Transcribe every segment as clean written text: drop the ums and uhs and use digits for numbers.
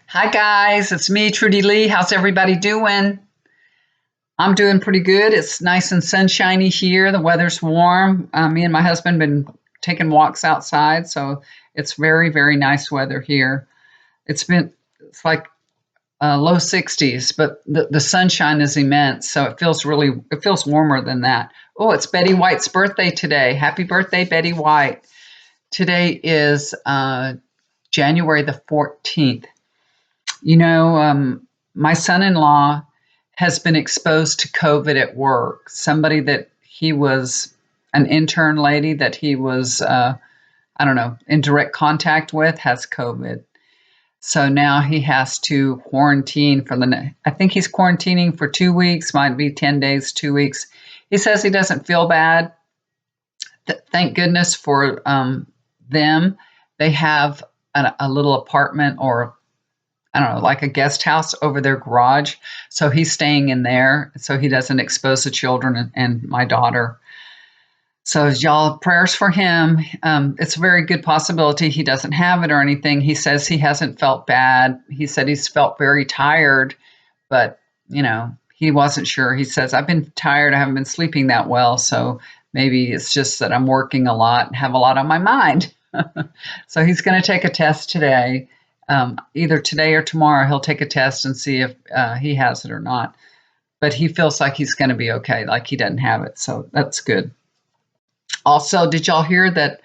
Hi guys, it's me, Trudy Lee. How's everybody doing? I'm doing pretty good. It's nice and sunshiny here. The weather's warm. Me and my husband been taking walks outside, so it's very, very nice weather here. It's like low 60s, but the sunshine is immense, so it feels warmer than that. Oh, it's Betty White's birthday today. Happy birthday, Betty White. Today is January the 14th. My son in law has been exposed to COVID at work. Somebody that he was an intern lady that he was, I don't know, in direct contact with has COVID. So now he has to quarantine I think he's quarantining for 2 weeks, might be 10 days, 2 weeks. He says he doesn't feel bad. Thank goodness for them. They have a little apartment or I don't know, like a guest house over their garage. So he's staying in there so he doesn't expose the children and my daughter. So, y'all, prayers for him. It's a very good possibility he doesn't have it or anything. He says he hasn't felt bad. He said he's felt very tired, but, he wasn't sure. He says, I've been tired. I haven't been sleeping that well. So maybe it's just that I'm working a lot and have a lot on my mind. So he's going to take a test today. Either today or tomorrow, he'll take a test and see if he has it or not. But he feels like he's going to be okay, like he doesn't have it. So that's good. Also, did y'all hear that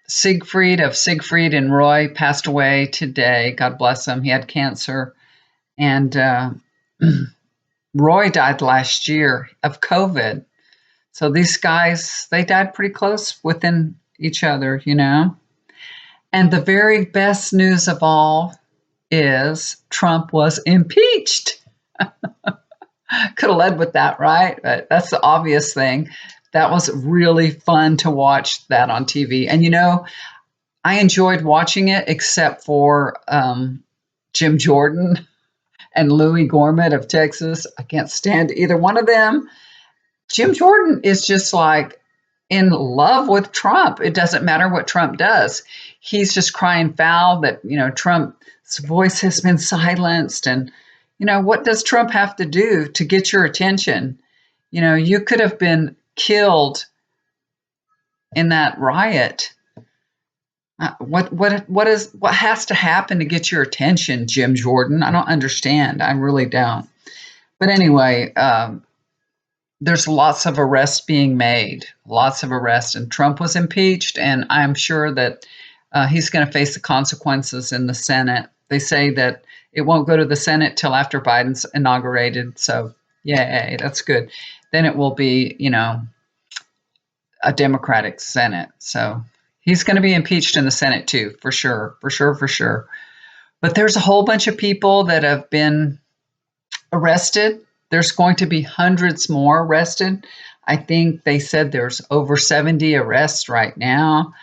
Siegfried and Roy passed away today? God bless him. He had cancer. And Roy died last year of COVID. So these guys, they died pretty close within each other. And the very best news of all is Trump was impeached. Could have led with that, right? But that's the obvious thing. That was really fun to watch that on TV. And I enjoyed watching it except for Jim Jordan and Louis Gohmert of Texas. I can't stand either one of them. Jim Jordan is just like in love with Trump. It doesn't matter what Trump does. He's just crying foul that, Trump's voice has been silenced. And, what does Trump have to do to get your attention? You could have been killed in that riot. What has to happen to get your attention, Jim Jordan? I don't understand. I really don't. But anyway, there's lots of arrests being made, lots of arrests, and Trump was impeached, and I'm sure that he's going to face the consequences in the Senate. They say that it won't go to the Senate till after Biden's inaugurated, so yay, that's good. Then it will be, a Democratic Senate. So he's going to be impeached in the Senate too, for sure, for sure, for sure. But there's a whole bunch of people that have been arrested. There's going to be hundreds more arrested. I think they said there's over 70 arrests right now.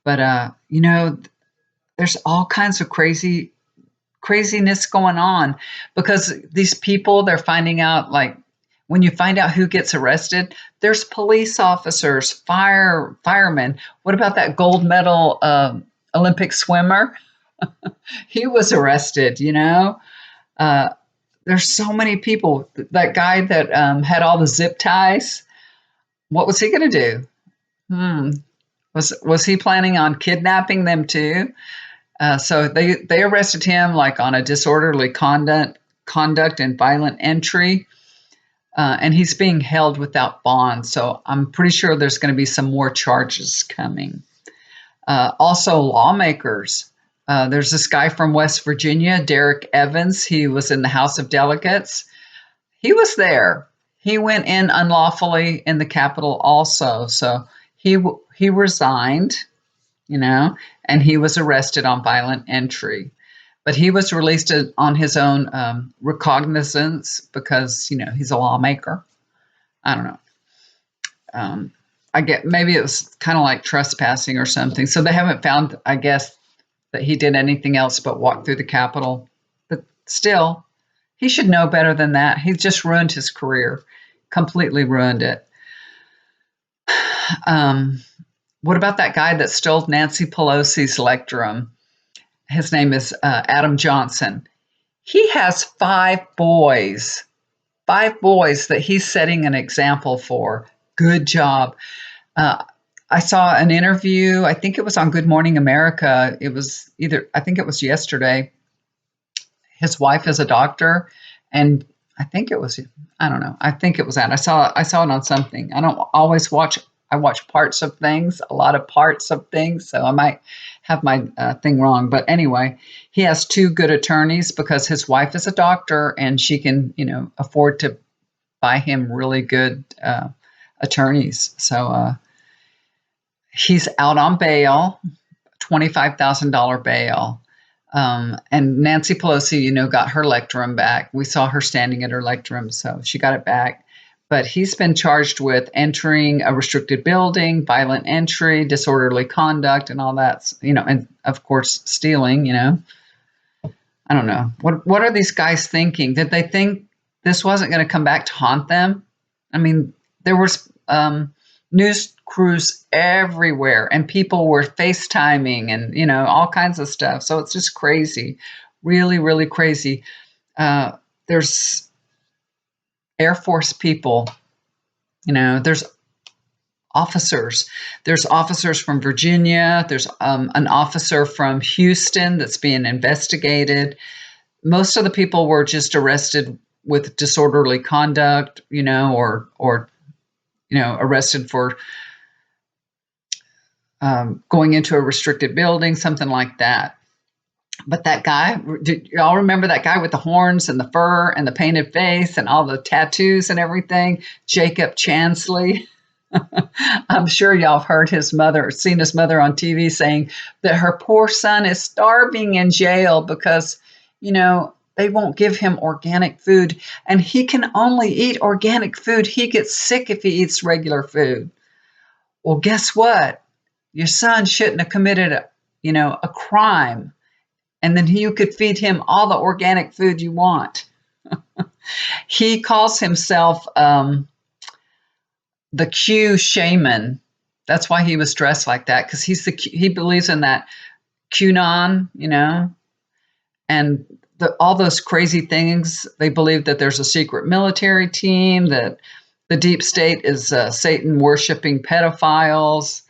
But there's all kinds of craziness going on because these people, they're finding out, like, when you find out who gets arrested, there's police officers, firemen. What about that gold medal Olympic swimmer? He was arrested. Uh, there's so many people. That guy that had all the zip ties, what was he going to do? Was he planning on kidnapping them too? So they arrested him like on a disorderly conduct and violent entry, and he's being held without bond. So I'm pretty sure there's going to be some more charges coming. Also, lawmakers. There's this guy from West Virginia, Derek Evans. He was in the House of Delegates. He was there. He went in unlawfully in the Capitol also. So he resigned, and he was arrested on violent entry. But he was released on his own recognizance because, he's a lawmaker. I don't know. I get maybe it was kind of like trespassing or something. So they haven't found, I guess, that he did anything else but walk through the Capitol. But still, he should know better than that. He just ruined his career, completely ruined it. What about that guy that stole Nancy Pelosi's lectrum? His name is Adam Johnson. He has 5 boys, 5 boys that he's setting an example for. Good job. Uh, I saw an interview, I think it was on Good Morning America. It was either, I think it was yesterday. His wife is a doctor, and I think it was, I don't know. I think it was that. I saw it on something. I don't always watch. I watch parts of things, a lot of parts of things, so I might have my thing wrong. But anyway, he has 2 good attorneys because his wife is a doctor, and she can, afford to buy him really good attorneys. So he's out on bail, $25,000 bail. And Nancy Pelosi, got her lectern back. We saw her standing at her lectern, so she got it back. But he's been charged with entering a restricted building, violent entry, disorderly conduct, and all that, and of course, stealing, I don't know. What are these guys thinking? Did they think this wasn't going to come back to haunt them? I mean, there was news crews everywhere, and people were FaceTiming and all kinds of stuff. So it's just crazy, really, really crazy. There's Air Force people, there's officers. There's officers from Virginia. There's an officer from Houston that's being investigated. Most of the people were just arrested with disorderly conduct, or arrested for going into a restricted building, something like that. But that guy, do y'all remember that guy with the horns and the fur and the painted face and all the tattoos and everything? Jacob Chansley. I'm sure y'all have heard his mother, seen his mother on TV saying that her poor son is starving in jail because, they won't give him organic food, and he can only eat organic food. He gets sick if he eats regular food. Well, guess what? Your son shouldn't have committed a crime, and then you could feed him all the organic food you want. He calls himself the Q shaman. That's why he was dressed like that, because he believes in that QAnon, and all those crazy things. They believe that there's a secret military team, that the deep state is Satan worshiping pedophiles.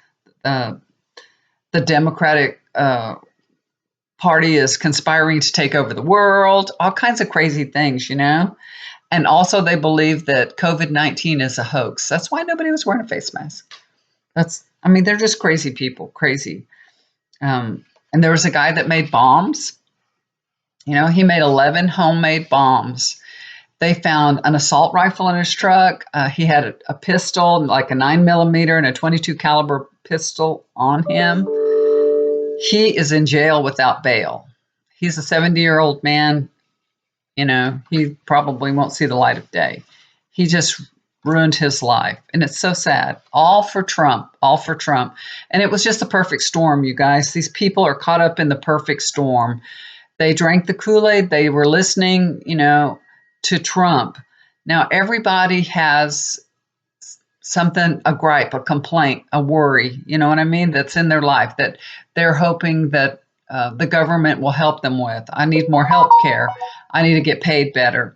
The Democratic Party is conspiring to take over the world. All kinds of crazy things, And also, they believe that COVID-19 is a hoax. That's why nobody was wearing a face mask. They're just crazy people, crazy. And there was a guy that made bombs. He made 11 homemade bombs. They found an assault rifle in his truck. He had a pistol, like a 9mm and a 22 caliber pistol on him. He is in jail without bail. He's a 70-year-old man. He probably won't see the light of day. He just ruined his life. And it's so sad. All for Trump, all for Trump. And it was just the perfect storm, you guys. These people are caught up in the perfect storm. They drank the Kool-Aid. They were listening, to Trump. Now, everybody has something, a gripe, a complaint, a worry, that's in their life that they're hoping that the government will help them with. I need more health care. I need to get paid better,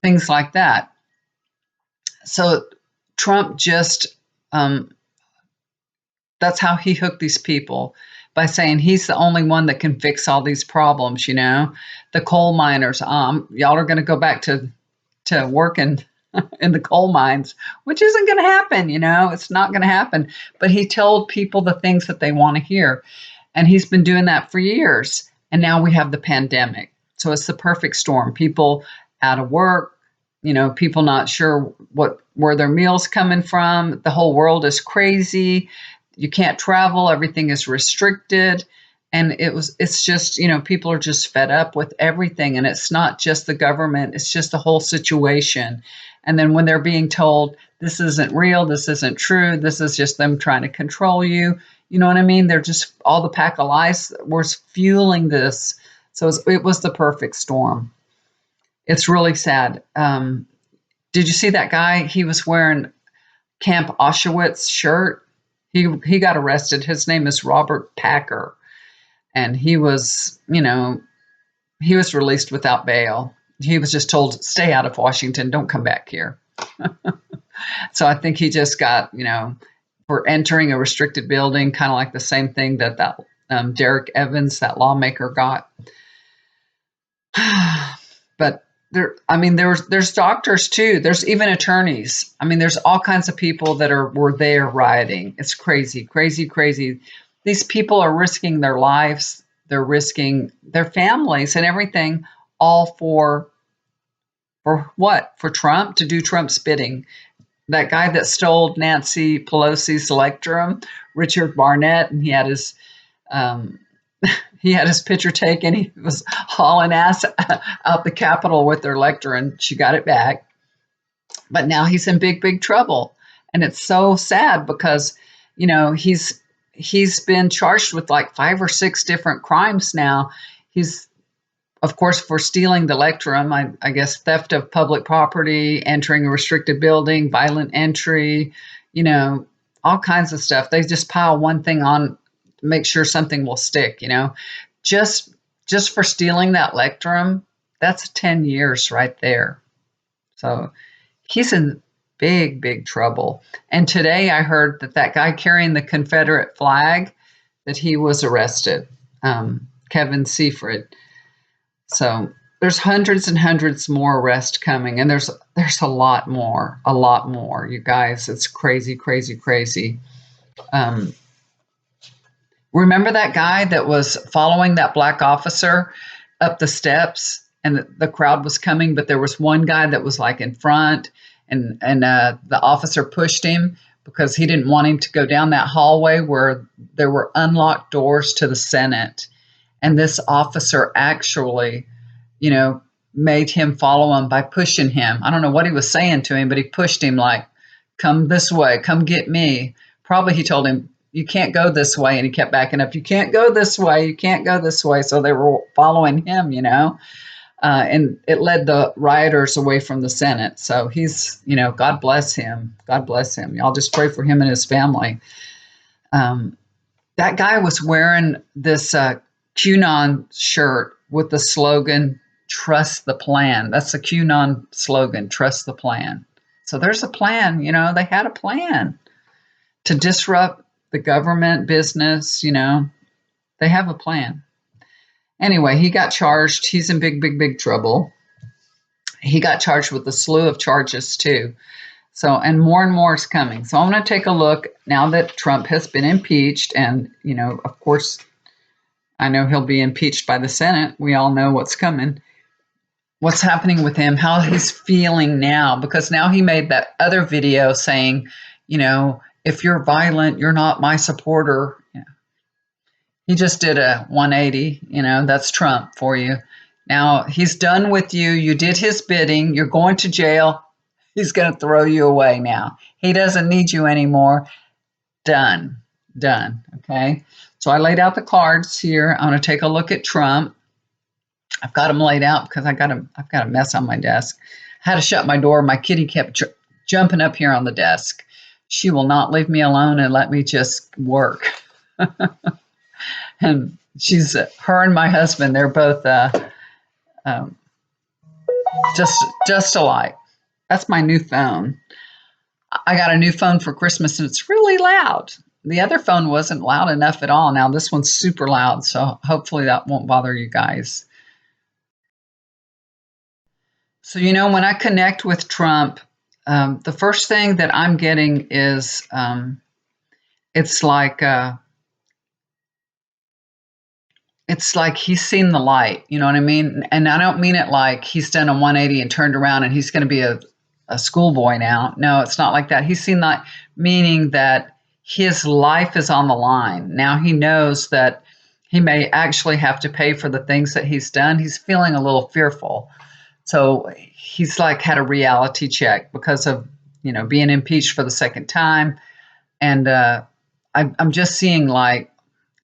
things like that. So Trump just, that's how he hooked these people, by saying he's the only one that can fix all these problems, The coal miners, y'all are going to go back to working in the coal mines, which isn't going to happen, It's not going to happen. But he told people the things that they want to hear. And he's been doing that for years. And now we have the pandemic. So it's the perfect storm. People out of work, people not sure where their meal's coming from. The whole world is crazy. You can't travel. Everything is restricted. And it's just, people are just fed up with everything. And it's not just the government. It's just the whole situation. And then when they're being told, this isn't real, this isn't true, this is just them trying to control you. You know what I mean? They're just, all the pack of lies was fueling this. So it was the perfect storm. It's really sad. Did you see that guy? He was wearing Camp Auschwitz shirt. He got arrested. His name is Robert Packer. and he was released without bail. He was just told, stay out of Washington, don't come back here. So I think he just got, for entering a restricted building, kind of like the same thing that Derek Evans, that lawmaker, got. But there's doctors too. There's even attorneys. I mean, there's all kinds of people that were there rioting. It's crazy, crazy, crazy. These people are risking their lives. They're risking their families and everything, all for what? For Trump, to do Trump's bidding. That guy that stole Nancy Pelosi's electrum, Richard Barnett, and um, he had his picture taken. He was hauling ass out the Capitol with their lectern. She got it back, but now he's in big, big trouble, and it's so sad because he's been charged with like 5 or 6 different crimes now. He's, of course, for stealing the lectrum, I guess theft of public property, entering a restricted building, violent entry, all kinds of stuff. They just pile one thing on to make sure something will stick, Just for stealing that lectrum, that's 10 years right there. So he's in big, big trouble. And today I heard that guy carrying the Confederate flag, that he was arrested, Kevin Seaford. So there's hundreds and hundreds more arrests coming, and there's a lot more, you guys. It's crazy, crazy, crazy. Remember that guy that was following that black officer up the steps, and the crowd was coming, but there was one guy that was like in front, and the officer pushed him because he didn't want him to go down that hallway where there were unlocked doors to the Senate. And this officer actually, made him follow him by pushing him. I don't know what he was saying to him, but he pushed him like, come this way, come get me. Probably he told him, you can't go this way. And he kept backing up. You can't go this way. You can't go this way. So they were following him, and it led the rioters away from the Senate. So he's, God bless him. God bless him. Y'all just pray for him and his family. That guy was wearing this QAnon shirt with the slogan, trust the plan. That's the QAnon slogan, trust the plan. So there's a plan, they had a plan to disrupt the government, business, they have a plan. Anyway, he got charged. He's in big, big, big trouble. He got charged with a slew of charges too. So, and more is coming. So I'm going to take a look now that Trump has been impeached, and, of course, I know he'll be impeached by the Senate. We all know what's coming. What's happening with him, how he's feeling now, because now he made that other video saying, if you're violent, you're not my supporter. He just did a 180, that's Trump for you. Now he's done with you. You did his bidding. You're going to jail. He's going to throw you away now. He doesn't need you anymore. Done. Okay. So I laid out the cards here. I'm going to take a look at Trump. I've got them laid out because I've got a mess on my desk. I had to shut my door. My kitty kept jumping up here on the desk. She will not leave me alone and let me just work. And she's her and my husband. They're both just alike. That's my new phone. I got a new phone for Christmas, and it's really loud. The other phone wasn't loud enough at all. Now this one's super loud, so hopefully that won't bother you guys. So, when I connect with Trump, the first thing that I'm getting is it's like he's seen the light. You know what I mean? And I don't mean it like he's done a 180 and turned around and he's going to be a schoolboy now. No, it's not like that. He's seen that, meaning that his life is on the line. Now he knows that he may actually have to pay for the things that he's done. He's feeling a little fearful. So he's like had a reality check because of, being impeached for the second time. And I'm just seeing like,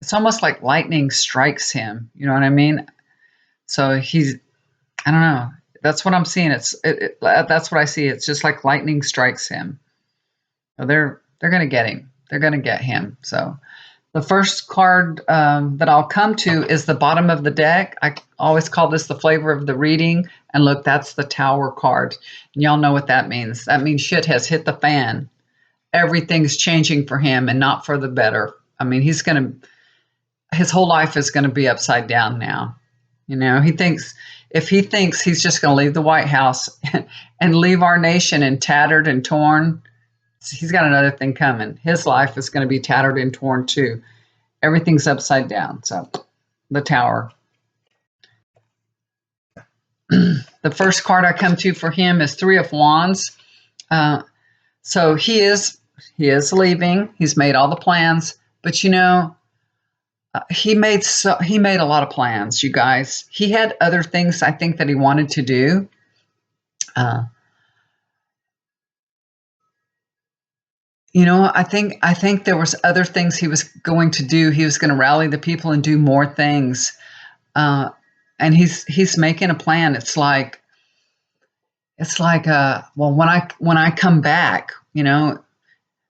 it's almost like lightning strikes him. You know what I mean? So I don't know. That's what I'm seeing. That's what I see. It's just like lightning strikes him. So they're going to get him. They're going to get him. So The first card that I'll come to is the bottom of the deck. I always call this the flavor of the reading. And look, that's the Tower card. And y'all know what that means. That means shit has hit the fan. Everything's changing for him and not for the better. I mean, his whole life is going to be upside down now. You know, if he thinks he's just going to leave the White House and leave our nation in tattered and torn, he's got another thing coming. His life is going to be tattered and torn too. Everything's upside down. So the Tower. The first card I come to for him is Three of Wands. So he is leaving. He's made all the plans, but you know, he made a lot of plans, you guys. He had other things I think that he wanted to do. You know, I think there was other things he was going to do. He was going to rally the people and do more things. And he's making a plan. It's like well, when I come back, you know.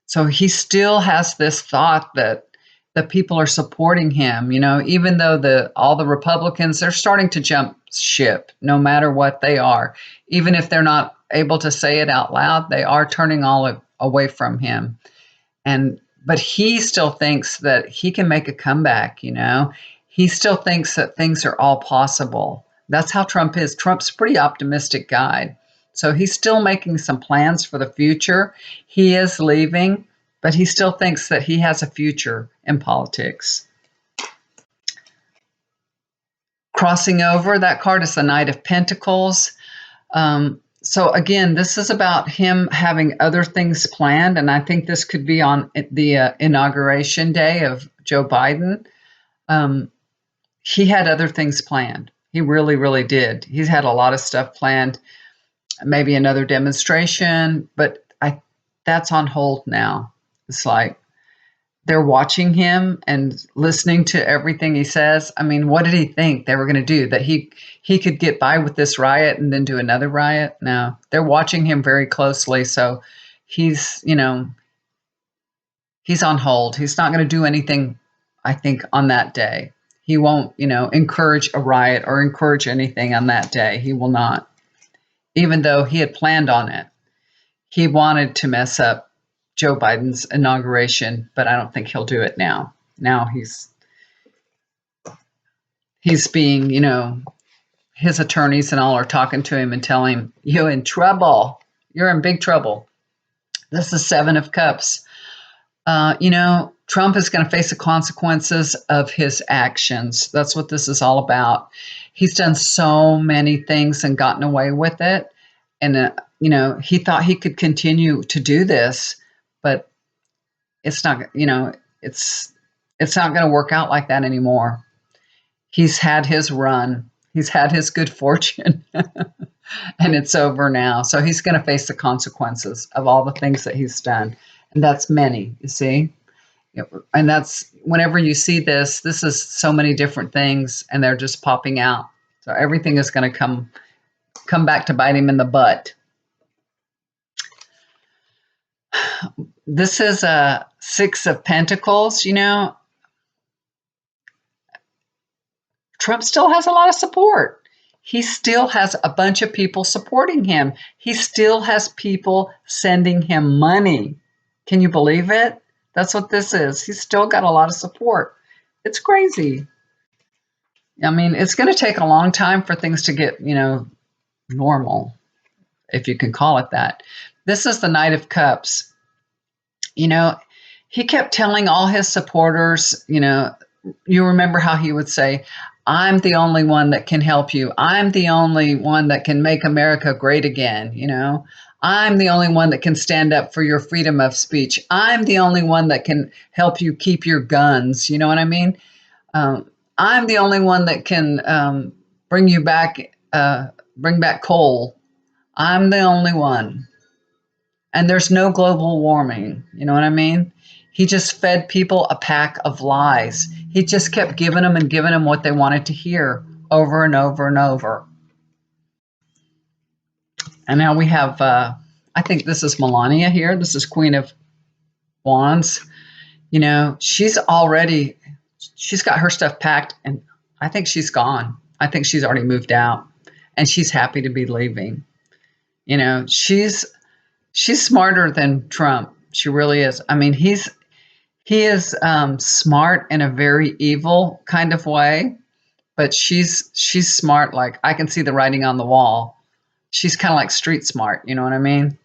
So he still has this thought that the people are supporting him, you know, even though all the Republicans, they're starting to jump ship no matter what they are. Even if they're not able to say it out loud, they are turning all away from him. But he still thinks that he can make a comeback, you know. He still thinks that things are all possible. That's how Trump is. Trump's a pretty optimistic guy. So he's still making some plans for the future. He is leaving, but he still thinks that he has a future in politics. Crossing over, that card is the Knight of Pentacles. So again, this is about him having other things planned, and I think this could be on the inauguration day of Joe Biden. He had other things planned. He really, really did. He's had a lot of stuff planned, maybe another demonstration, but that's on hold now. It's like they're watching him and listening to everything he says. I mean, what did he think they were going to do? That he could get by with this riot and then do another riot? No, they're watching him very closely. So he's on hold. He's not going to do anything, I think, on that day. He won't, encourage a riot or encourage anything on that day. He will not, even though he had planned on it. He wanted to mess up Joe Biden's inauguration, but I don't think he'll do it now. Now he's being, his attorneys and all are talking to him and telling him, you're in trouble. You're in big trouble. This is Seven of Cups. Trump is going to face the consequences of his actions. That's what this is all about. He's done so many things and gotten away with it. And, he thought he could continue to do this, but it's not, it's not going to work out like that anymore. He's had his run. He's had his good fortune and it's over now. So he's going to face the consequences of all the things that he's done. And that's many, you see? And that's whenever you see this is so many different things and they're just popping out. So everything is going to come back to bite him in the butt. This is a Six of Pentacles, Trump still has a lot of support. He still has a bunch of people supporting him. He still has people sending him money. Can you believe it? That's what this is. He's still got a lot of support. It's crazy. I mean, it's going to take a long time for things to get, normal, if you can call it that. This is the Knight of Cups. He kept telling all his supporters, you remember how he would say, I'm the only one that can help you. I'm the only one that can make America great again. I'm the only one that can stand up for your freedom of speech. I'm the only one that can help you keep your guns. You know what I mean? I'm the only one that can bring back coal. I'm the only one. And there's no global warming. You know what I mean? He just fed people a pack of lies. He just kept giving them what they wanted to hear over and over and over. And now we have, I think this is Melania here. This is Queen of Wands. she's got her stuff packed, and I think she's gone. I think she's already moved out, and she's happy to be leaving. She's smarter than Trump. She really is. I mean, he is smart in a very evil kind of way, but she's smart. Like, I can see the writing on the wall. She's kind of like street smart. You know what I mean?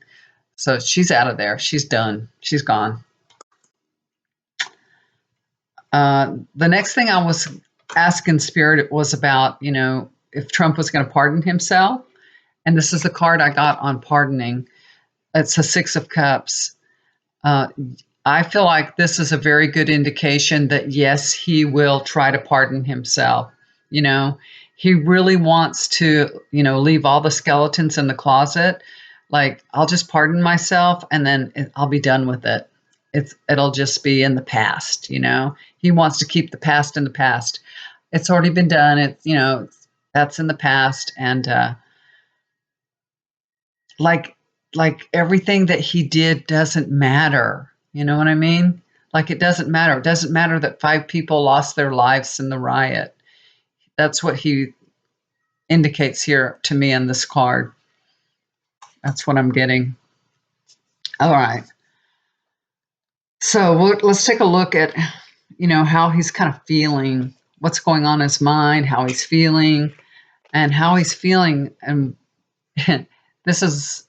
So she's out of there. She's done. She's gone. The next thing I was asking Spirit was about, if Trump was going to pardon himself. And this is the card I got on pardoning. It's a Six of Cups. Uh, I feel like this is a very good indication that, yes, he will try to pardon himself. You know, he really wants to, leave all the skeletons in the closet. Like, I'll just pardon myself and then I'll be done with it. It'll just be in the past. He wants to keep the past in the past. It's already been done. That's in the past. And like everything that he did doesn't matter. You know what I mean? Like, it doesn't matter. It doesn't matter that 5 people lost their lives in the riot. That's what he indicates here to me in this card. That's what I'm getting. All right. So let's take a look at, how he's kind of feeling, what's going on in his mind, how he's feeling, and how he's feeling. And this is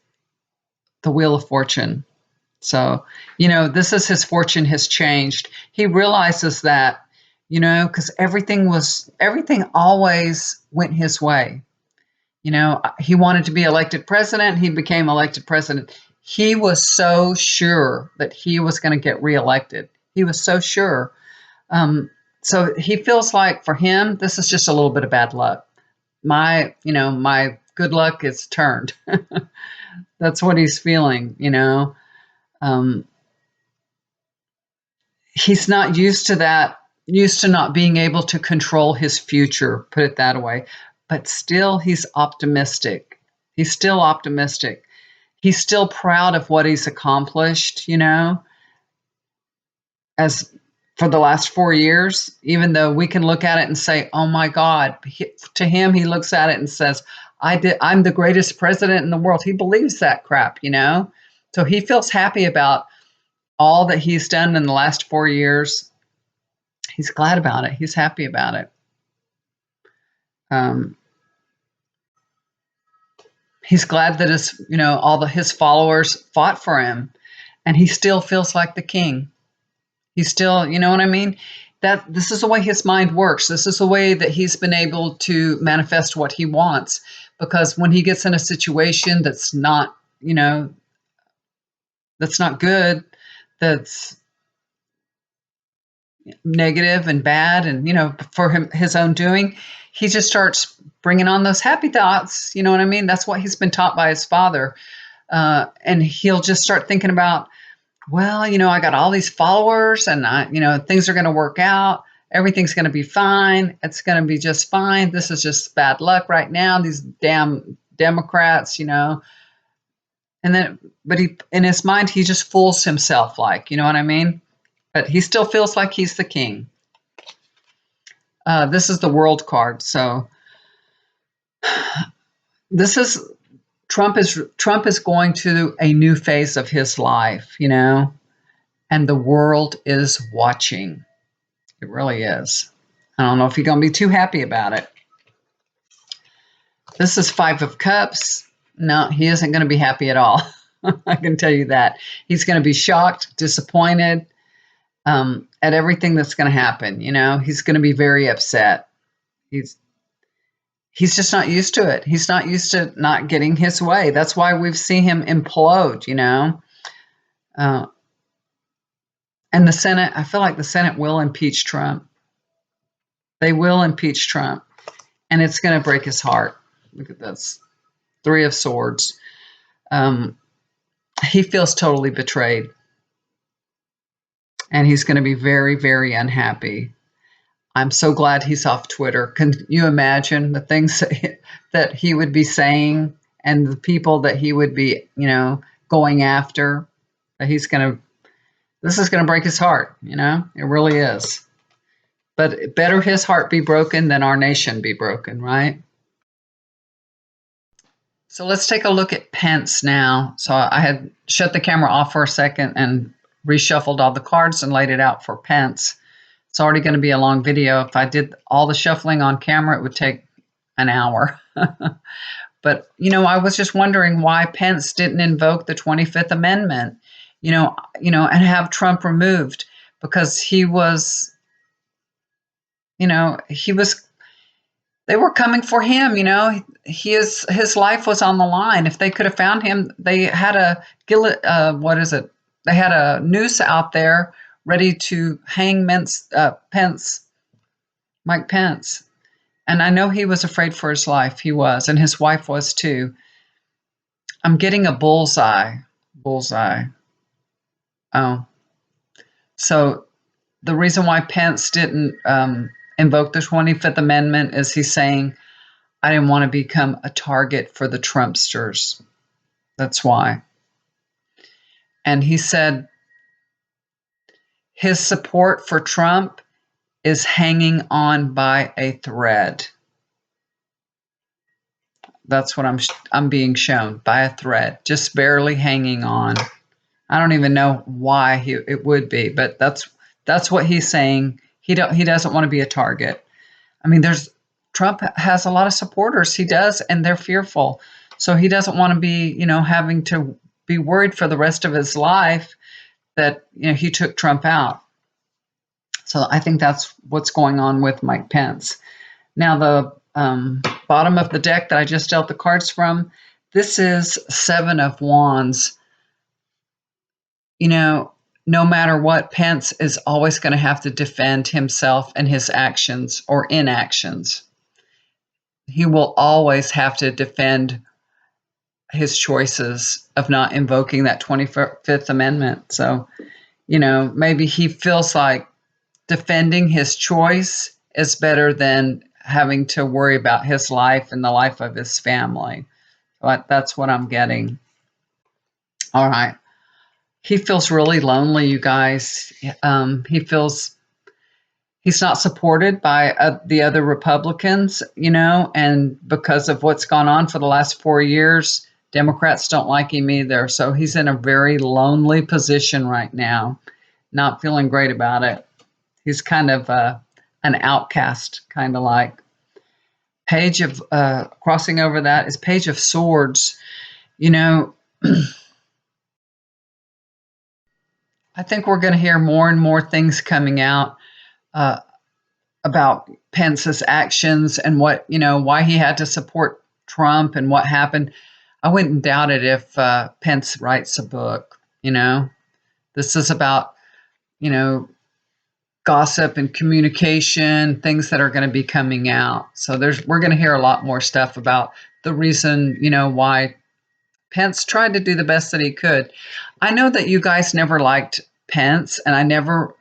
the Wheel of Fortune. So, this is his fortune has changed. He realizes that, because everything always went his way. He wanted to be elected president. He became elected president. He was so sure that he was going to get reelected. He was so sure. So he feels like for him, this is just a little bit of bad luck. My good luck is turned. That's what he's feeling, He's not used to that, used to not being able to control his future, put it that way. But still, he's optimistic. He's still optimistic. He's still proud of what he's accomplished, as for the last 4 years, even though we can look at it and say, oh my God, to him, he looks at it and says, I'm the greatest president in the world. He believes that crap, So he feels happy about all that he's done in the last 4 years. He's glad about it. He's happy about it. He's glad that his followers fought for him, and he still feels like the king. He's still, you know what I mean? That this is the way his mind works. This is the way that he's been able to manifest what he wants. Because when he gets in a situation that's not, that's not good, that's negative and bad, and for his own doing, he just starts bringing on those happy thoughts. You know what I mean? That's what he's been taught by his father, and he'll just start thinking about, well, I got all these followers, and things are going to work out. Everything's going to be fine. It's going to be just fine. This is just bad luck right now. These damn Democrats, and then, but in his mind, he just fools himself, like, you know what I mean? But he still feels like he's the king. This is the World card. So this is Trump is going to a new phase of his life, and the world is watching. It really is. I don't know if you're going to be too happy about it. This is 5 of Cups. No, he isn't going to be happy at all. I can tell you that. He's going to be shocked, disappointed, at everything that's going to happen. He's going to be very upset. He's just not used to it. He's not used to not getting his way. That's why we've seen him implode, and the Senate, I feel like the Senate will impeach Trump. They will impeach Trump, and it's going to break his heart. Look at this. 3 of Swords. He feels totally betrayed, and he's going to be very, very unhappy. I'm so glad he's off Twitter. Can you imagine the things that he would be saying and the people that he would be, going after? He's going to, This is going to break his heart, you know? It really is. But better his heart be broken than our nation be broken, right? So let's take a look at Pence now. So I had shut the camera off for a second and reshuffled all the cards and laid it out for Pence. It's already going to be a long video. If I did all the shuffling on camera, it would take an hour. But, you know, I was just wondering why Pence didn't invoke the 25th Amendment, and have Trump removed, because he was, they were coming for him, his life was on the line. If they could have found him, they had what is it? They had a noose out there ready to hang Mike Pence. And I know he was afraid for his life. He was, and his wife was too. I'm getting a bullseye. Bullseye. Oh. So the reason why Pence didn't invoke the 25th Amendment is he's saying, I didn't want to become a target for the Trumpsters. That's why. And he said his support for Trump is hanging on by a thread. That's what I'm being shown, by a thread, just barely hanging on. I don't even know why it would be, but that's what he's saying. He doesn't want to be a target. I mean, Trump has a lot of supporters. He does, and they're fearful. So he doesn't want to be, having to be worried for the rest of his life that he took Trump out. So I think that's what's going on with Mike Pence. Now the bottom of the deck that I just dealt the cards from, this is Seven of Wands. No matter what, Pence is always going to have to defend himself and his actions or inactions. He will always have to defend his choices of not invoking that 25th Amendment. So, maybe he feels like defending his choice is better than having to worry about his life and the life of his family. But that's what I'm getting. All right. He feels really lonely, you guys. He feels he's not supported by the other Republicans, and because of what's gone on for the last 4 years, Democrats don't like him either. So he's in a very lonely position right now, not feeling great about it. He's kind of an outcast, kind of like. Page of crossing over that is Page of Swords. I think we're going to hear more and more things coming out about Pence's actions and why he had to support Trump and what happened. I wouldn't doubt it if Pence writes a book. This is about, gossip and communication, things that are going to be coming out. So we're going to hear a lot more stuff about the reason, why Pence tried to do the best that he could. I know that you guys never liked Pence, and I never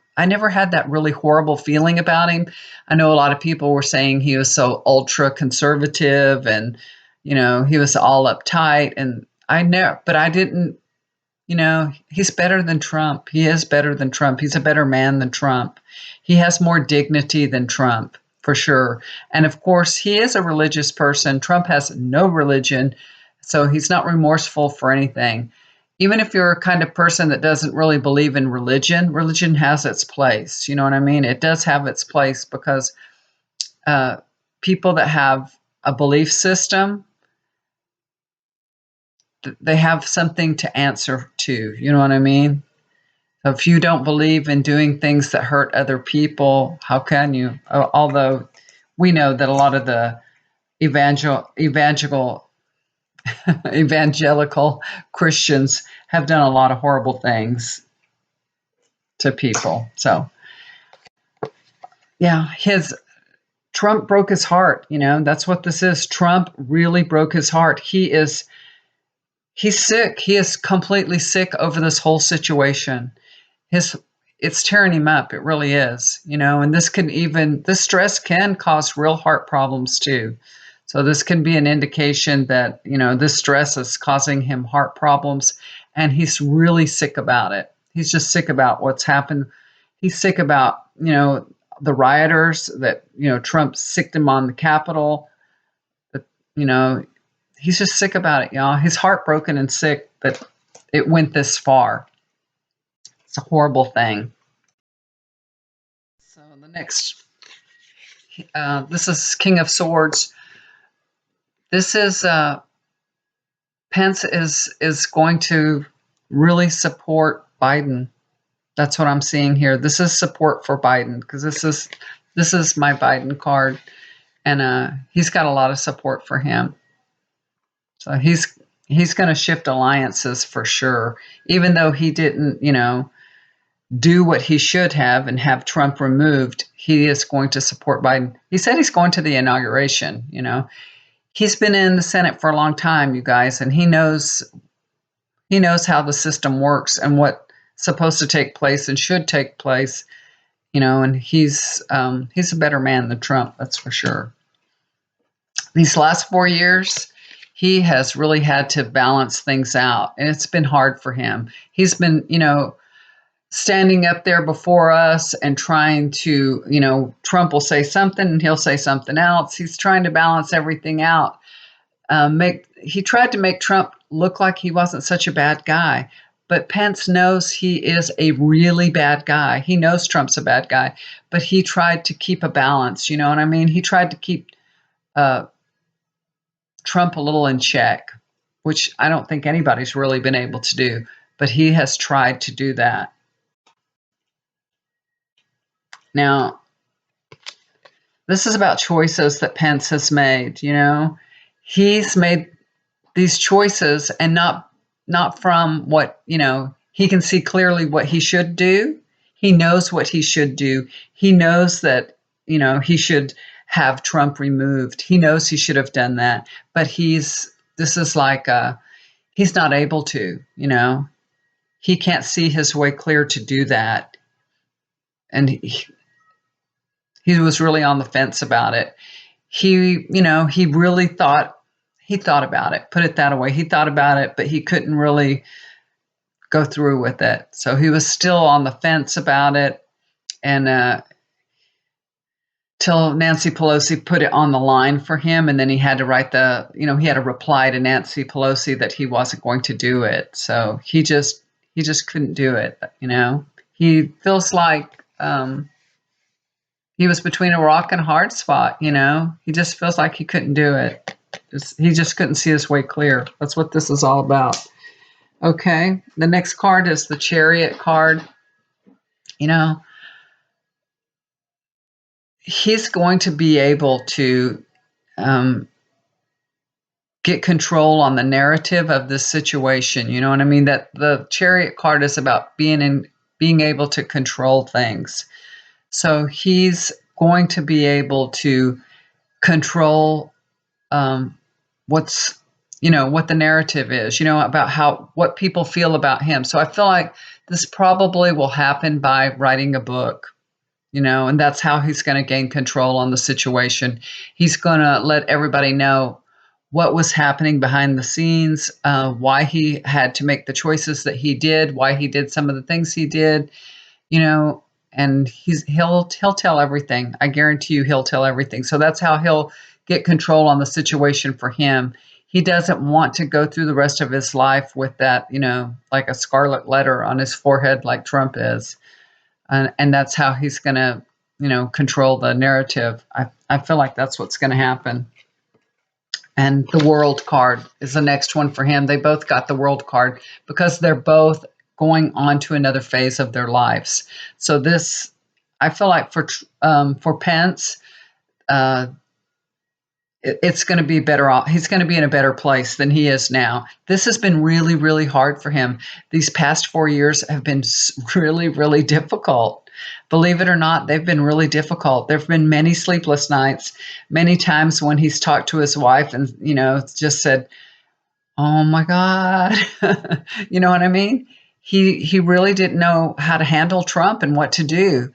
had that really horrible feeling about him. I know a lot of people were saying he was so ultra conservative and, he was all uptight, and but I didn't, he's better than Trump. He is better than Trump. He's a better man than Trump. He has more dignity than Trump, for sure. And of course, he is a religious person. Trump has no religion, so he's not remorseful for anything. Even if you're a kind of person that doesn't really believe in religion, religion has its place. You know what I mean? It does have its place because people that have a belief system, they have something to answer to. You know what I mean? So if you don't believe in doing things that hurt other people, how can you? Although we know that a lot of the evangelical Christians have done a lot of horrible things to people. So, yeah, Trump broke his heart. That's what this is. Trump really broke his heart. He's sick. He is completely sick over this whole situation. It's tearing him up. It really is. And this stress can cause real heart problems too. So this can be an indication that, this stress is causing him heart problems, and he's really sick about it. he's just sick about what's happened. He's sick about, the rioters that, Trump sicked him on the Capitol. That, you know, he's just sick about it, y'all. He's heartbroken and sick that it went this far. It's a horrible thing. So the next, this is King of Swords. This is Pence is going to really support Biden. That's what I'm seeing here. This is support for Biden because this is my Biden card, and he's got a lot of support for him. So he's going to shift alliances for sure, even though he didn't, do what he should have and have Trump removed. He is going to support Biden. He said he's going to the inauguration. He's been in the Senate for a long time, you guys, and he knows how the system works and what's supposed to take place and should take place. And he's a better man than Trump, that's for sure. These last 4 years, he has really had to balance things out, and it's been hard for him. He's been, standing up there before us and trying to, Trump will say something and he'll say something else. He's trying to balance everything out. He tried to make Trump look like he wasn't such a bad guy, but Pence knows he is a really bad guy. He knows Trump's a bad guy, but he tried to keep a balance. You know what I mean? He tried to keep Trump a little in check, which I don't think anybody's really been able to do, but he has tried to do that. Now, this is about choices that Pence has made. He's made these choices and not from what, he can see clearly what he should do. He knows what he should do. He knows that, he should have Trump removed. He knows he should have done that, but this is like, he's not able to, he can't see his way clear to do that. And he was really on the fence about it. He really thought about it, put it that way. He thought about it, but he couldn't really go through with it. So he was still on the fence about it. And till Nancy Pelosi put it on the line for him. And then he had to he had to reply to Nancy Pelosi that he wasn't going to do it. So he just couldn't do it. He feels like, he was between a rock and a hard spot. He just feels like he couldn't do it. He just couldn't see his way clear. That's what this is all about. Okay, the next card is the Chariot card. He's going to be able to get control on the narrative of this situation. You know what I mean? That the Chariot card is about being able to control things. So he's going to be able to control what the narrative is, about what people feel about him. So I feel like this probably will happen by writing a book, and that's how he's going to gain control on the situation. He's going to let everybody know what was happening behind the scenes, why he had to make the choices that he did, why he did some of the things he did, and he'll tell everything. I guarantee you he'll tell everything. So that's how he'll get control on the situation for him. He doesn't want to go through the rest of his life with that, like a scarlet letter on his forehead like Trump is. And that's how he's going to, control the narrative. I feel like that's what's going to happen. And the World card is the next one for him. They both got the World card because they're both going on to another phase of their lives. So this, I feel like for Pence, it's going to be better off. He's going to be in a better place than he is now. This has been really, really hard for him. These past 4 years have been really, really difficult. Believe it or not, they've been really difficult. There have been many sleepless nights, many times when he's talked to his wife and, just said, oh my God, you know what I mean? He really didn't know how to handle Trump and what to do.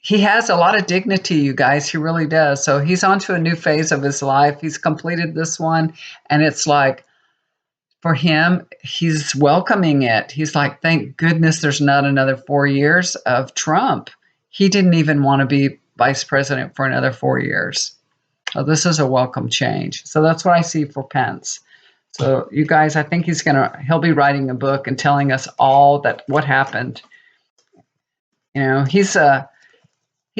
He has a lot of dignity, you guys. He really does. So he's on to a new phase of his life. He's completed this one, and it's like for him, he's welcoming it. He's like, thank goodness there's not another 4 years of Trump. He didn't even want to be vice president for another 4 years. So this is a welcome change. So that's what I see for Pence. So you guys, I think he'll be writing a book and telling us all that what happened. You know, he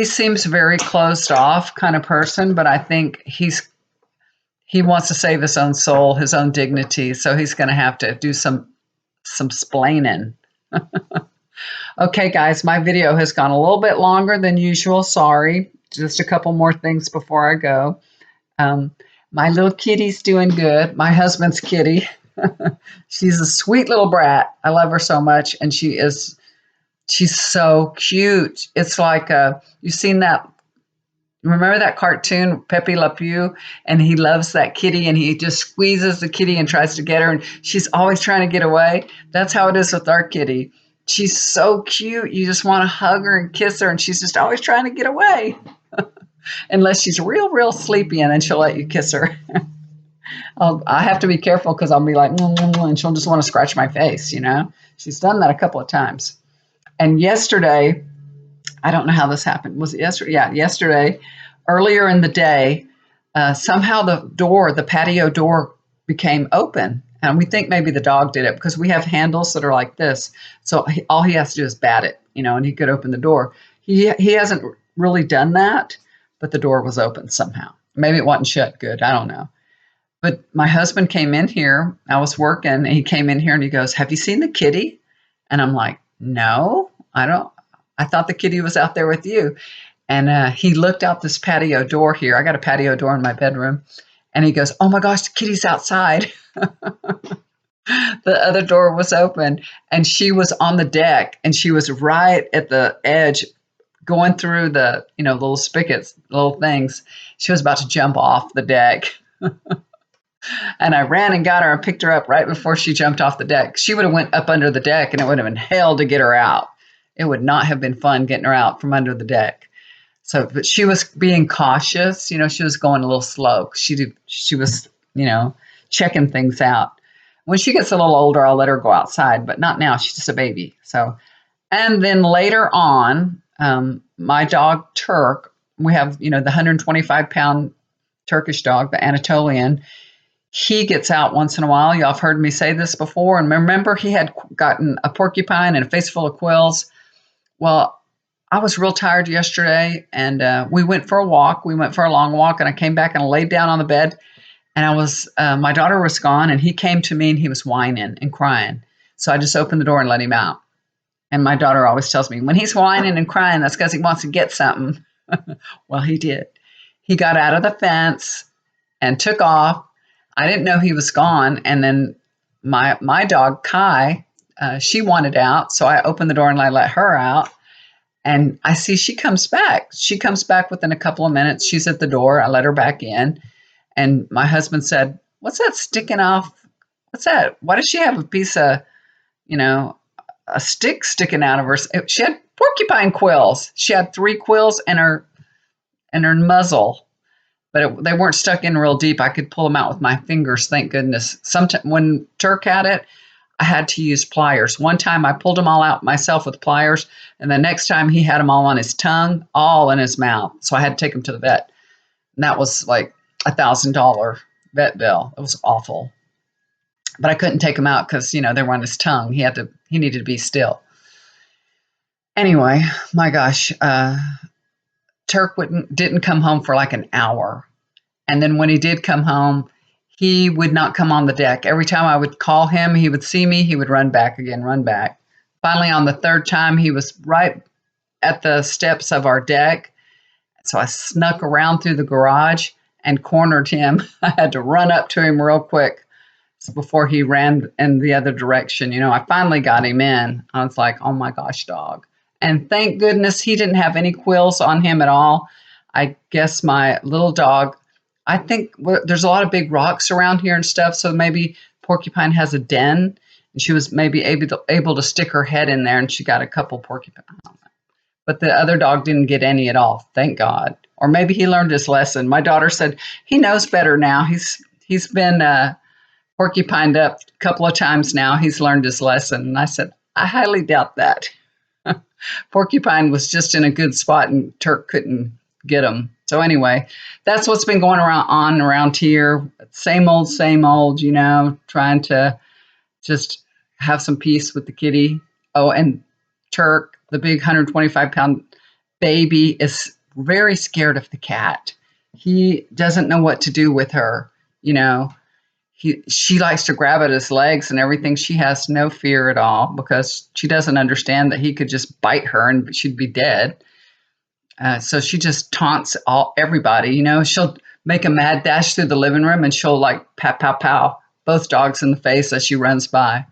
seems very closed off kind of person, but I think he wants to save his own soul, his own dignity. So he's going to have to do some splaining. Okay, guys, my video has gone a little bit longer than usual. Sorry. Just a couple more things before I go. My little kitty's doing good. My husband's kitty. She's a sweet little brat. I love her so much. And she's so cute. It's like, you've seen that. Remember that cartoon, Pepe Le Pew? And he loves that kitty and he just squeezes the kitty and tries to get her. And she's always trying to get away. That's how it is with our kitty. She's so cute. You just want to hug her and kiss her. And she's just always trying to get away. Unless she's real, real sleepy and then she'll let you kiss her. I have to be careful because I'll be like, and she'll just want to scratch my face, you know? She's done that a couple of times. And yesterday, I don't know how this happened. Was it yesterday? Yeah, yesterday, earlier in the day, somehow the patio door became open. And we think maybe the dog did it because we have handles that are like this. So all he has to do is bat it, you know, and he could open the door. He hasn't really done that, but the door was open somehow. Maybe it wasn't shut good. I don't know. But my husband came in here. I was working, and he came in here and he goes, "Have you seen the kitty?" And I'm like, "No, I don't. I thought the kitty was out there with you." And he looked out this patio door here. I got a patio door in my bedroom. And he goes, "Oh my gosh, the kitty's outside." The other door was open and she was on the deck and she was right at the edge going through the, you know, little spigots, little things. She was about to jump off the deck. And I ran and got her and picked her up right before she jumped off the deck. She would have went up under the deck and it would have been hell to get her out. It would not have been fun getting her out from under the deck. So, but she was being cautious. You know, she was going a little slow. She was, you know, checking things out. When she gets a little older, I'll let her go outside, but not now. She's just a baby. So, and then later on, my dog Turk, we have, you know, the 125-pound Turkish dog, the Anatolian. He gets out once in a while. Y'all have heard me say this before. And remember, he had gotten a porcupine and a face full of quills. Well, I was real tired yesterday, and we went for a walk. We went for a long walk, and I came back and laid down on the bed, and my daughter was gone, and he came to me, and he was whining and crying. So I just opened the door and let him out. And my daughter always tells me, when he's whining and crying, that's because he wants to get something. Well, he did. He got out of the fence and took off. I didn't know he was gone, and then my dog, Kai, she wanted out, so I opened the door and I let her out. And I see she comes back. She comes back within a couple of minutes. She's at the door. I let her back in. And my husband said, "What's that sticking off? What's that? Why does she have a piece of, you know, a stick sticking out of her?" She had porcupine quills. She had 3 quills in her muzzle, but they weren't stuck in real deep. I could pull them out with my fingers, thank goodness. Sometimes when Turk had it, I had to use pliers. One time I pulled them all out myself with pliers, and the next time he had them all on his tongue, all in his mouth. So I had to take him to the vet. And that was like $1,000 vet bill. It was awful. But I couldn't take him out because, you know, they were on his tongue. He needed to be still. Anyway, my gosh, Turk didn't come home for like an hour. And then when he did come home, he would not come on the deck. Every time I would call him, he would see me, he would run back again, run back. Finally, on the 3rd time, he was right at the steps of our deck. So I snuck around through the garage and cornered him. I had to run up to him real quick before he ran in the other direction. You know, I finally got him in. I was like, oh my gosh, dog. And thank goodness he didn't have any quills on him at all. I guess my little dog, I think there's a lot of big rocks around here and stuff, so maybe Porcupine has a den, and she was maybe able to stick her head in there, and she got a couple porcupine. But the other dog didn't get any at all, thank God. Or maybe he learned his lesson. My daughter said he knows better now. He's been porcupined up a couple of times now. He's learned his lesson. And I said, I highly doubt that. Porcupine was just in a good spot and Turk couldn't get him. So anyway, that's what's been going around here. Same old, trying to just have some peace with the kitty. Oh, and Turk, the big 125-pound baby, is very scared of the cat. He doesn't know what to do with her. She likes to grab at his legs and everything. She has no fear at all because she doesn't understand that he could just bite her and she'd be dead. So she just taunts everybody. She'll make a mad dash through the living room and she'll like pow, pow, pow both dogs in the face as she runs by.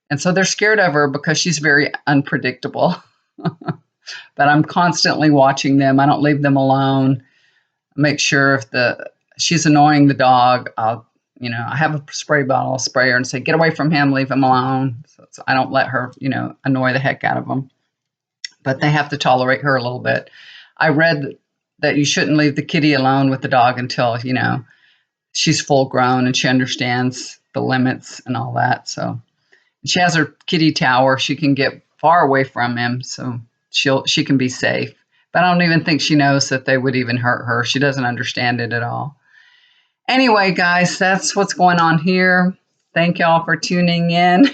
And so they're scared of her because she's very unpredictable. But I'm constantly watching them. I don't leave them alone. Make sure if she's annoying the dog, I have a spray bottle, I'll spray her and say, get away from him, leave him alone. So I don't let her, annoy the heck out of them. But they have to tolerate her a little bit. I read that you shouldn't leave the kitty alone with the dog until, she's full grown and she understands the limits and all that. So she has her kitty tower. She can get far away from him so she can be safe. But I don't even think she knows that they would even hurt her. She doesn't understand it at all. Anyway, guys, that's what's going on here. Thank y'all for tuning in.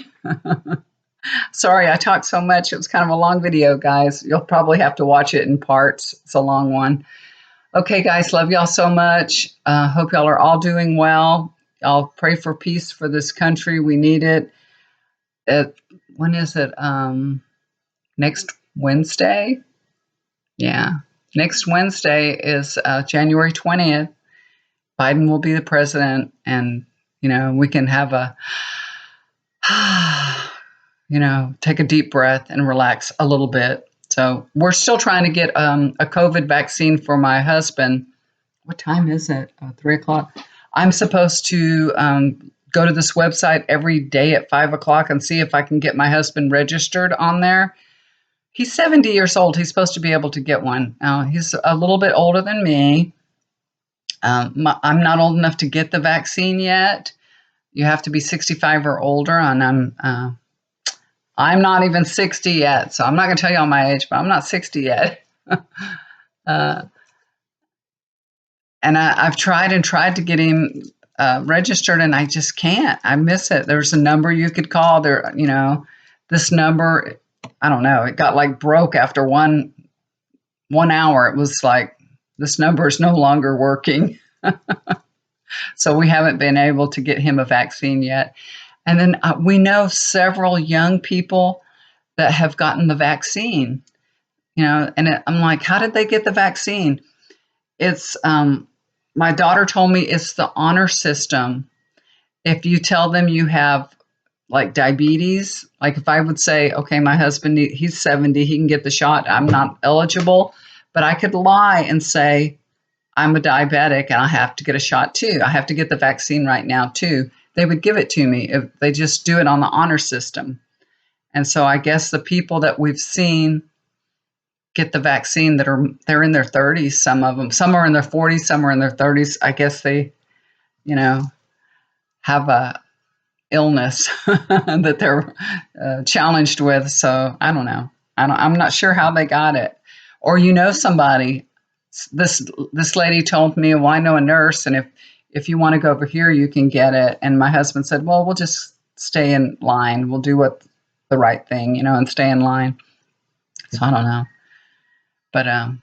Sorry, I talked so much. It was kind of a long video, guys. You'll probably have to watch it in parts. It's a long one. Okay, guys, love y'all so much. Hope y'all are all doing well. Y'all pray for peace for this country. We need it. When is it? Next Wednesday? Yeah. Next Wednesday is January 20th. Biden will be the president, and, we can have take a deep breath and relax a little bit. So we're still trying to get a COVID vaccine for my husband. What time is it? 3:00. I'm supposed to go to this website every day at 5:00 and see if I can get my husband registered on there. He's 70 years old. He's supposed to be able to get one. He's a little bit older than me. I'm not old enough to get the vaccine yet. You have to be 65 or older, and I'm not even 60 yet. So I'm not going to tell you all my age, but I'm not 60 yet. And I've tried to get him registered, and I just can't. I miss it. There's a number you could call. This number, I don't know. It got like broke after one hour. It was like, this number is no longer working. So we haven't been able to get him a vaccine yet. And then we know several young people that have gotten the vaccine, and I'm like, how did they get the vaccine? It's, my daughter told me it's the honor system. If you tell them you have like diabetes, like if I would say, okay, my husband, he's 70, he can get the shot. I'm not eligible, but I could lie and say, I'm a diabetic and I have to get a shot too. I have to get the vaccine right now too. They would give it to me if they just do it on the honor system. And so I guess the people that we've seen get the vaccine they're in their 30s, some of them. Some are in their 40s, some are in their 30s. I guess they, have a illness that they're challenged with. So I don't know. I'm not sure how they got it. Or somebody. This lady told me, well, I know a nurse, and if you want to go over here, you can get it. And my husband said, well, we'll just stay in line. We'll do the right thing, and stay in line. So I don't know. But I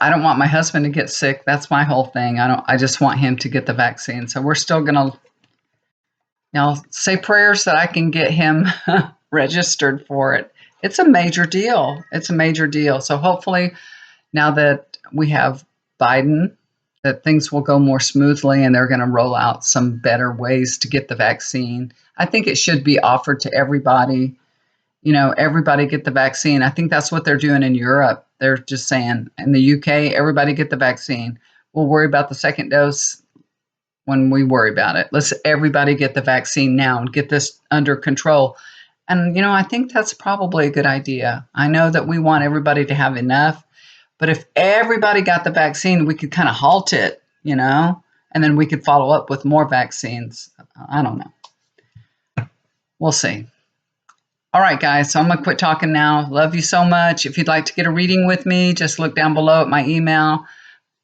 don't want my husband to get sick. That's my whole thing. I just want him to get the vaccine. So we're still going to, say prayers that I can get him registered for it. It's a major deal. So hopefully now that we have Biden, that things will go more smoothly and they're going to roll out some better ways to get the vaccine. I think it should be offered to everybody. Everybody get the vaccine. I think that's what they're doing in Europe. They're just saying in the UK, everybody get the vaccine. We'll worry about the second dose when we worry about it. Let's everybody get the vaccine now and get this under control. And, I think that's probably a good idea. I know that we want everybody to have enough, but if everybody got the vaccine, we could kind of halt it, and and then we could follow up with more vaccines. I don't know. We'll see. All right, guys, so I'm going to quit talking now. Love you so much. If you'd like to get a reading with me, just look down below at my email.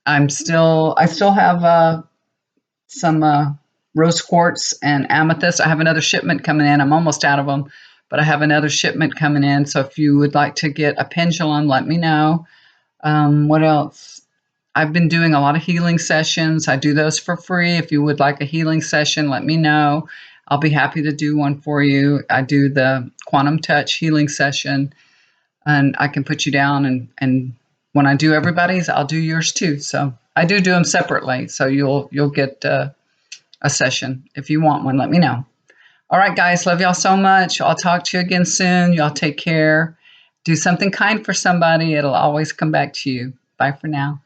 I still have some rose quartz and amethyst. I have another shipment coming in. I'm almost out of them, but I have another shipment coming in. So if you would like to get a pendulum, let me know. What else? I've been doing a lot of healing sessions. I do those for free. If you would like a healing session, let me know. I'll be happy to do one for you. I do the quantum touch healing session, and I can put you down. And when I do everybody's, I'll do yours too. So I do them separately. So you'll get a session. If you want one, let me know. All right, guys, love y'all so much. I'll talk to you again soon. Y'all take care. Do something kind for somebody. It'll always come back to you. Bye for now.